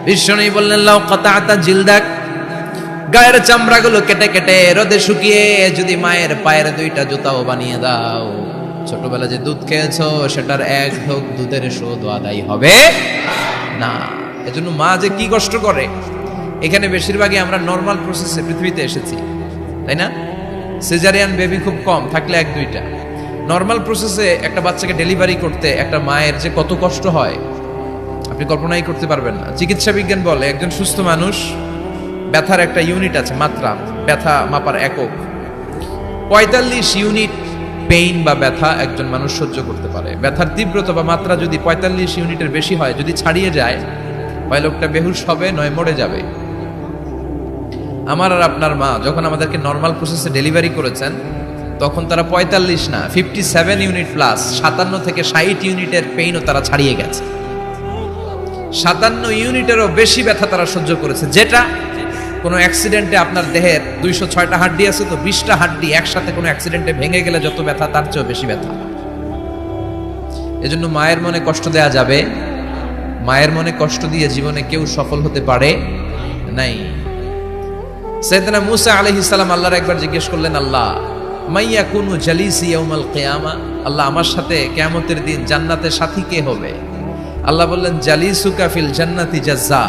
বিশ্বনবী বললেন লাউ কাতাতা জিলদাক, গায়ের চামড়াগুলো কেটে কেটে রোদে শুকিয়ে যদি মায়ের পায়ের দুইটা জুতাও বানিয়ে দাও, ছোটবেলা যে দুধ খেয়েছো সেটার এক ঢোক দুধের শোধ আদায় হবে না। এজন্য মা যে কি কষ্ট করে। এখানে বেশিরভাগই আমরা নর্মাল প্রসেসে পৃথিবীতে এসেছি, তাই না? সিজারিয়ান বেবি খুব কম, থাকলে এক দুইটা। নর্মাল প্রসেসে একটা বাচ্চাকে ডেলিভারি করতে একটা মায়ের যে কত কষ্ট হয় আপনি কল্পনাই করতে পারবেন না। চিকিৎসা বিজ্ঞান বলে একজন সুস্থ মানুষ ব্যথার একটা ইউনিট আছে, মাত্রা, ব্যথা মাপার একক। 45 ইউনিট পেইন বা ব্যথা একজন মানুষ সহ্য করতে পারে। ব্যথার তীব্রতা বা মাত্রা যদি 45 ইউনিটের বেশি হয়, যদি ছাড়িয়ে যায়, হয় লোকটা বেহুশ হবে, নয় মরে যাবে। আমার আর আপনার মা যখন আমাদেরকে নর্মাল প্রসেসে ডেলিভারি করেছেন, তখন তারা 45 না 57 ইউনিট প্লাস 57 থেকে 60 ইউনিটের পেইনও তারা ছাড়িয়ে গেছে। 57 ইউনিটেরও বেশি ব্যথা তারা সহ্য করেছে, যেটা কোনো অ্যাক্সিডেন্টে আপনার দেহের 206টা হাড্ডি আছে, তো 20টা হাড্ডি একসাথে কোনো অ্যাক্সিডেন্টে ভেঙে গেলে যত ব্যথা তার চেয়েও বেশি ব্যথা। এজন্য মায়ের মনে কষ্ট দেয়া যাবে? মায়ের মনে কষ্ট দিয়ে জীবনে কেউ সফল হতে পারে নাই। সাইয়েদনা মূসা আলাইহিস সালাম আল্লাহর একবার জিজ্ঞেস করলেন, আল্লাহ মাইয়া কুনু জালিসি ইয়াউমাল কিয়ামা, আল্লাহ আমার সাথে কিয়ামতের দিন জান্নাতের সাথী কে হবে? আল্লাহ বললেন, জালিসুকা ফিল জান্নাতি জাজ্জা,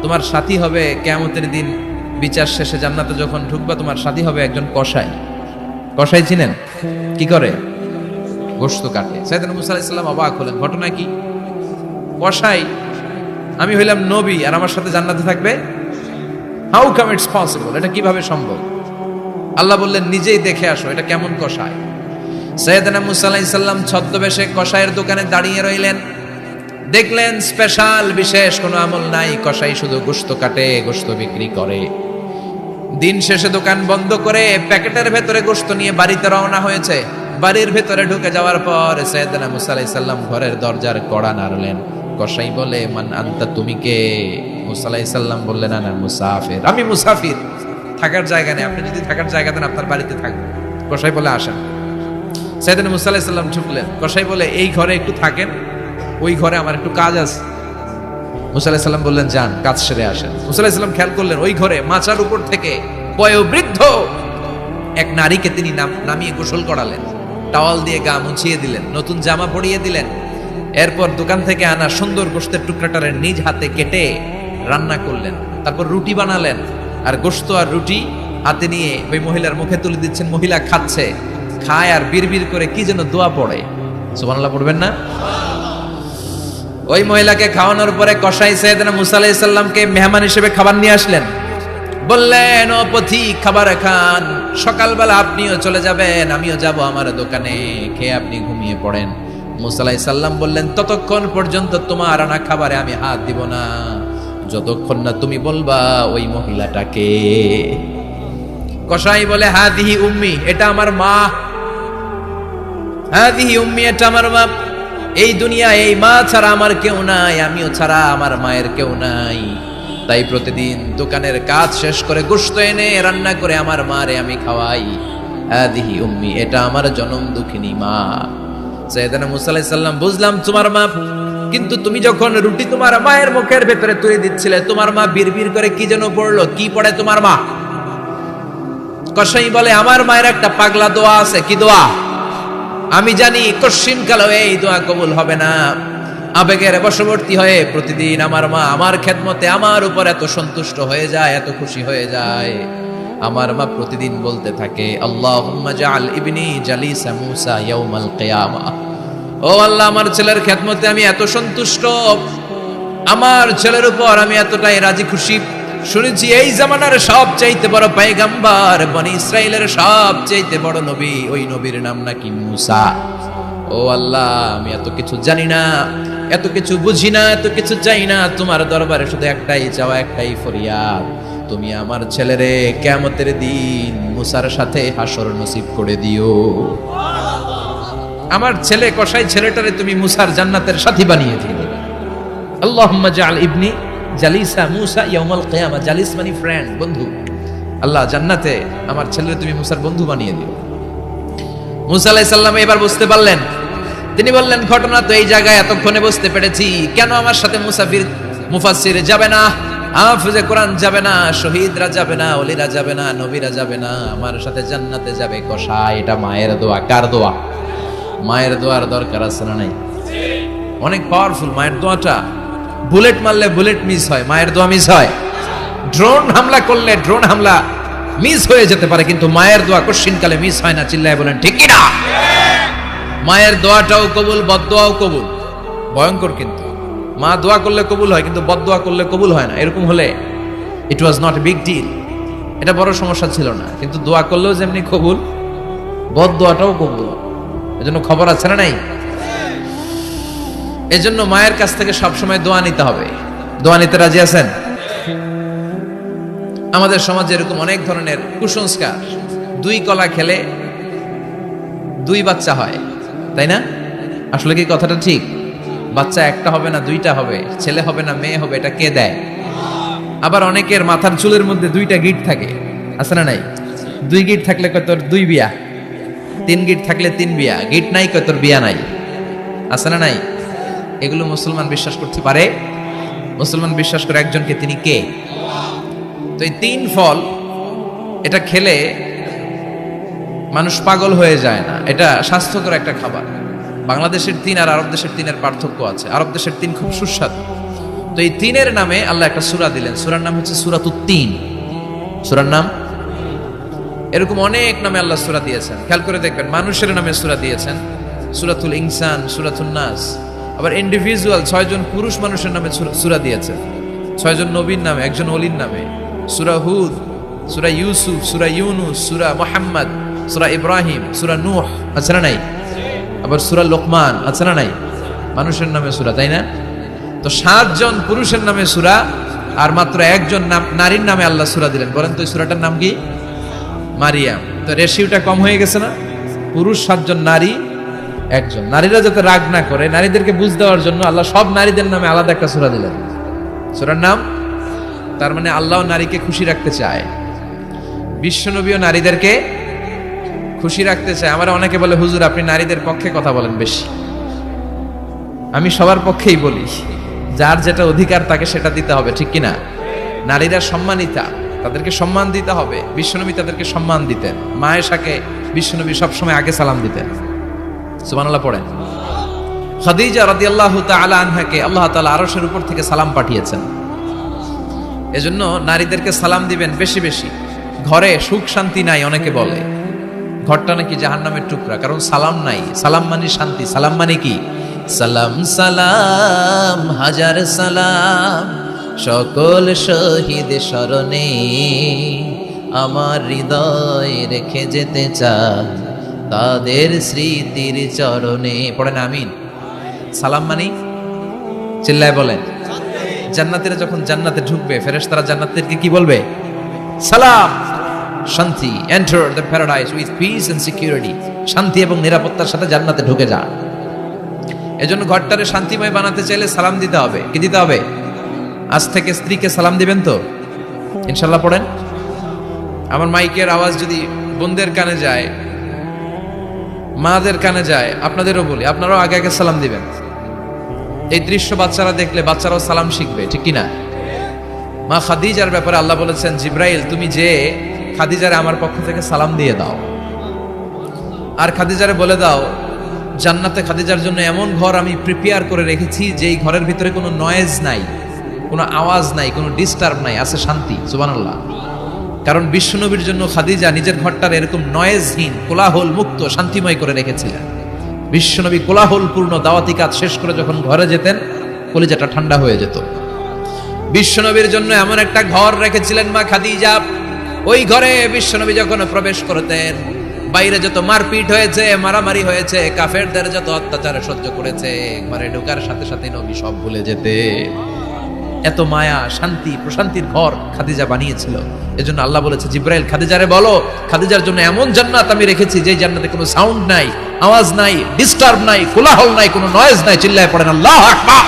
তোমার সাথী হবে কিয়ামতের দিন বিচার শেষে জান্নাতে যখন ঢুকবা, তোমার সাথী হবে একজন কসাই। কসাই চিনেন? কি করে? গোশত কাটে। সাইয়েদনা মূসা আলাইহিস সালাম অবাক হলেন, ঘটনা কি? কসাই? আমি হইলাম নবী আর আমার সাথে জান্নাতে থাকবে? How come it's possible? এটা কিভাবে সম্ভব? আল্লাহ বললেন, নিজেই দেখে আসো এটা কেমন কসাই। সাইয়েদনা মূসা আলাইহিস সালাম ছদ্মবেশে কসাইয়ের দোকানে দাঁড়িয়ে রইলেন। দেখলেন স্পেশাল বিশেষ কোনো আমল নাই, কসাই শুধু গোশত কাটে, গোশত বিক্রি করে। দিন শেষে দোকান বন্ধ করে প্যাকেটের ভেতরে গোশত নিয়ে বাড়িতে রওনা হয়েছে। বাড়ির ভেতরে ঢুকে যাওয়ার পর সাইয়েদনা মূসা আলাইহিস সালাম ঘরের দরজার কড়া নাড়লেন। কসাই বলে, মান আনতা, তুমি কে? মূসা আলাইহিস সালাম বললেন, আনা মুসাফির, আমি মুসাফির, থাকার জায়গা নেই, আপনি যদি থাকার জায়গা দেন আপনার বাড়িতে থাকবো। কসাই বলে, আসেন। সাইয়েদনা মূসা আলাইহিস সালাম ঢুকলেন। কসাই বলে, এই ঘরে একটু থাকেন, ওই ঘরে আমার একটু কাজ আছে। মূসা আলাইহিস সালাম বললেন, যান, কাজ সেরে আসেন। মূসা আলাইহিস সালাম খেয়াল করলেন ওই ঘরে মাচার উপর থেকে বয়োবৃদ্ধ এক নারীকে তিনি নামিয়ে গোসল করালেন, টাওয়াল দিয়ে গা মুছিয়ে দিলেন, নতুন জামা পরিয়ে দিলেন। এরপর দোকান থেকে আনা সুন্দর গোশতের টুকরাটারে নিজ হাতে কেটে রান্না করলেন। তারপর রুটি বানালেন, আর গোশত আর রুটি হাতে নিয়ে ওই মহিলার মুখে তুলে দিচ্ছেন। মহিলা খাচ্ছে, খায় আর বিড়বিড় করে কি যেন দোয়া পড়ে। সুবহানাল্লাহ পড়বেন না? ওই মহিলাকে খাওয়ানোর পরে কসাই সাইয়েদনা মূসা আলাইহিস সালামকে মেহমান হিসেবে খাবার নিয়ে আসলেন। বললেন, ও পথিক, খাবার খান, সকালবেলা আপনিও চলে যাবেন, আমিও যাব আমার দোকানে, খেয়ে আপনি ঘুমিয়ে পড়েন। মূসা আলাইহিস সালাম বললেন, ততক্ষণ পর্যন্ত তোমার আনা খাবারে আমি হাত দিব না, যতক্ষণ না তুমি বলবা ওই মহিলাটাকে। কসাই বলে, হাদিহি উম্মি, এটা আমার মা। হাদিহি উম্মি, এটা আমার মা। এই দুনিয়া এই মা ছাড়া আমার কেউ নাই, আমিও ছাড়া আমার মায়ের কেউ নাই। তাই প্রতিদিন দোকানের কাজ শেষ করে গোশত এনে রান্না করে আমার মারে আমি খাওয়াই। হাদিহি উম্মি, এটা আমার জনম দুঃখিনী মা। সাইয়েদনা মূসা আলাইহিস সালাম, বুঝলাম তোমার মা, কিন্তু তুমি যখন রুটি তোমার মায়ের মুখের ভেতরে তুলে দিচ্ছিলে, তোমার মা বিড়বিড় করে কি যেন পড়লো, কি পড়ে তোমার মা? কসাই বলে, আমার মায়ের একটা পাগলা দোয়া আছে। কি দোয়া? আমি জানি কশিন কালো এই দোয়া কবুল হবে না। আবেগের বশবর্তী হয়ে প্রতিদিন আমার মা আমার খেদমতে আমার উপর এত সন্তুষ্ট হয়ে যায়, এত খুশি হয়ে যায়। আমার মা প্রতিদিন বলতে থাকে, আল্লাহুম্মা জাআল ইবনি জালিসা মূসা ইয়াউমাল কিয়ামা। ও আল্লাহ, আমার ছেলের খেদমতে আমি এত সন্তুষ্ট, আমার ছেলের উপর আমি এতটাই রাজি খুশি। শুনেছি এই জামানার সবচাইতে বড় পয়গম্বর, বনি ইসরাইলের সবচাইতে বড় নবী, ওই নবীর নাম নাকি মূসা। ও আল্লাহ, আমি এত কিছু জানি না, এত কিছু বুঝি না, এত কিছু চাই না, তোমার দরবারে শুধু একটাই চাওয়া, একটাই ফরিয়াদ, তুমি আমার ছেলেরে কিয়ামতের দিন মূসার সাথে হাসর নসিব করে দিও। আমার ছেলে কসাই ছেলেটারে তুমি মূসার জান্নাতের সাথী বানিয়ে দিও। আল্লাহুম্মা জাআল ইবনি জালিসা মূসা ইয়াউমাল কিয়ামা। জালিস মানে ফ্রেন্ড, বন্ধু। আল্লাহ, জান্নাতে আমার ছেলেরে তুমি মূসার বন্ধু বানিয়ে দিও। মূসা আলাইহিস সালাম এবার বুঝতে পারলেন। তিনি বললেন, ঘটনা তো এই জায়গায় এতক্ষণে বুঝতে পেরেছি, কেন আমার সাথে মুসাফির মুফাসসির যাবে না, হাফেজে কোরআন যাবে না, শহীদরা যাবে না, ওলিরা যাবে না, নবীরা যাবে না, আমার সাথে জান্নাতে যাবে কসাই। এটা মায়ের দোয়া। কার দোয়া? মায়ের দোয়ার দরকার আছে না নাই? অনেক পাওয়ারফুল মায়ের দোয়াটা। বুলেট মারলে বুলেট মিস হয়, মায়ের দোয়া মিস হয়? ড্রোন হামলা করলে ড্রোন হামলা মিস হয়ে যেতে পারে, কিন্তু মায়ের দোয়া কোশ্চিনকালে মিস হয় না। চিল্লায় বলেন ঠিক কি না? মায়ের দোয়াটাও কবুল, বদদোয়াও কবুল। ভয়ঙ্কর কিন্তু। মা দোয়া করলে কবুল হয়, কিন্তু বদদোয়া করলে কবুল হয় না। এরকম হলে it was not a big deal, এটা বড় সমস্যা ছিল না। কিন্তু দোয়া করলেও যেমনি কবুল, বদদোয়াটাও কবুল। এজন্য খবর আছে না নাই? এজন্য মায়ের কাছ থেকে সবসময় দোয়া নিতে হবে। দোয়া নিতে রাজি আছেন? আমাদের সমাজে এরকম অনেক ধরনের কুসংস্কার। 2 কলা খেলে 2 বাচ্চা হয়, তাই না? আসলে কি কথাটা ঠিক? বাচ্চা একটা হবে না 2টা হবে, ছেলে হবে না মেয়ে হবে, এটা কে দেয়? আবার অনেকের মাথার চুলের মধ্যে 2টা গিট থাকে, আছে না নাই? 2 গিট থাকলে কয় তোর 2 বিয়া, 3 গিট থাকলে 3 বিয়া, গিট নাই কয় তোর বিয়া নাই, আছে না নাই? এগুলো মুসলমান বিশ্বাস করতে পারে? মুসলমান বিশ্বাস করে একজনকে, তিনি কে? তো এই 3 ফল এটা খেলে মানুষ পাগল হয়ে যায় না, এটা স্বাস্থ্যকর একটা খাবার। বাংলাদেশের 3 আর আরব দেশের 3 এর পার্থক্য আছে। আরব দেশের 3 খুব সুস্বাদু। তো এই 3 এর নামে আল্লাহ একটা সূরা দিলেন। সূরার নাম হচ্ছে সূরাতুত তিন। সূরার নাম এরকম অনেক নামে আল্লাহ সূরা দিয়েছেন। খেয়াল করে দেখবেন, মানুষের নামে সূরা দিয়েছেন, সূরাতুল ইনসান, সূরাতুন নাস। আবার ইন্ডিভিজুয়াল 6 জন পুরুষ মানুষের নামে সূরা দিয়েছেন, 6 জন নবীর নামে, একজন ওলির নামে। সূরা হুদ, সূরা ইউসুফ, সূরা ইউনুস, সূরা মুহাম্মদ, সূরা ইব্রাহিম, সূরা নূহ, আছে না নাই? আবার সূরা লোকমান, আছে না নাই? মানুষের নামে সূরা, তাই না? তো 7 জন পুরুষের নামে সূরা, আর মাত্র 1 জন নারীর নামে আল্লাহ সূরা দিলেন। বলেন তো এই সূরাটার নাম কি? মারিয়াম। তো রেশিওটা কম হয়ে গেছে না? পুরুষ 7 জন, নারী 1 জন। নারীরা যাতে রাগ না করে, নারীদেরকে বুঝ দেওয়ার জন্য আল্লাহ সব নারীদের নামে আলাদা একটা সূরা দিলেন। সূরার নাম, তার মানে আল্লাহ নারীকে খুশি রাখতে চায়, বিশ্বনবীও নারীদেরকে খুশি রাখতে চায়। আমার অনেকে বলে, হুজুর আপনি নারীদের পক্ষে কথা বলেন বেশি। আমি সবার পক্ষেই বলি, যার যেটা অধিকার তাকে সেটা দিতে হবে, ঠিক কিনা? নারীরা সম্মানিতা, তাদেরকে সম্মান দিতে হবে। বিশ্বনবী তাদেরকে সম্মান দিতেন। মা আয়েশাকে বিশ্বনবী সবসময় আগে সালাম দিতেন। সুবহানাল্লাহ পড়েন। খাদিজা রাদিয়াল্লাহু তাআলা আনহাকে আল্লাহ তাআলা আরশের উপর থেকে সালাম পাঠিয়েছেন। এজন্য নারীদেরকে সালাম দিবেন বেশি বেশি। ঘরে সুখ শান্তি নাই, অনেকে বলে ঘরটা নাকি জাহান্নামের টুকরা, কারণ সালাম নাই। সালাম মানে শান্তি। সালাম মানে কি? সালাম সালাম হাজার সালাম সকল শহীদ স্মরণে, আমার হৃদয় রেখে যেতে চাই তাদের স্মৃতির চরণে। পড়েন আমিন। সালাম মানে, চিল্লায় বলেন। জান্নাতীরা যখন জান্নাতে ঢুকবে, ফেরেশতারা জান্নাতীদেরকে কি বলবে? সালাম, শান্তি। Enter the paradise with peace and security. শান্তি এবং নিরাপত্তার সাথে জান্নাতে ঢুকে যা। এজন্য ঘরটারে শান্তিময় বানাতে চাইলে সালাম দিতে হবে। কি দিতে হবে? আজ থেকে স্ত্রীকে সালাম দিবেন তো ইনশাআল্লাহ। পড়েন। আমার মাইকের আওয়াজ যদি বোনদের কানে যায়, মাদের কানে যায়, আপনাদেরও বলি, আপনারাও আগে আগে সালাম দিবেন। এই দৃশ্য বাচ্চারা দেখলে বাচ্চারাও সালাম শিখবে, ঠিক কিনা? মা খাদিজার ব্যাপারে আল্লাহ বলেছেন, জিব্রাইল তুমি যে খাদিজারে আমার পক্ষ থেকে সালাম দিয়ে দাও, আর খাদিজারে বলে দাও জান্নাতে খাদিজার জন্য এমন ঘর আমি প্রিপেয়ার করে রেখেছি যেই ঘরের ভিতরে কোনো নয়েজ নাই, কোনো আওয়াজ নাই, কোনো ডিস্টার্ব নাই, আছে শান্তি। সুবহানাল্লাহ। কারণ বিশ্বনবীর জন্য খাদিজা নিজের ঘরটার এরকম নয়েজহীন, কোলাহল মুক্ত, শান্তিময় করে রেখেছিলেন। বিশ্বনবী কোলাহলপূর্ণ দাওয়াতি কাজ শেষ করে যখন ঘরে যেতেন, কলিজাটা ঠান্ডা হয়ে যেত। বিশ্বনবীর জন্য এমন একটা ঘর রেখেছিলেন মা খাদিজা, ওই ঘরে বিশ্বনবী যখন প্রবেশ করতেন, বাইরে যত মারপিট হয়েছে, মারামারি হয়েছে, কাফেরদের যত অত্যাচার সহ্য করেছে, ঘরে ঢোকার সাথে সাথে নবী সব ভুলে যেতে। এত মায়া, শান্তি, প্রশান্তির ঘর খাদিজা বানিয়েছিল। এজন্য আল্লাহ বলেছে, জিব্রাইল খাদিজারে বলো, খাদিজার জন্য এমন জান্নাত আমি রেখেছি যে জান্নাতে কোনো সাউন্ড নাই, আওয়াজ নাই, ডিস্টার্ব নাই, কোলাহল নাই, কোনো নয়েজ নাই। চিল্লায় পড়েন আল্লাহু আকবার।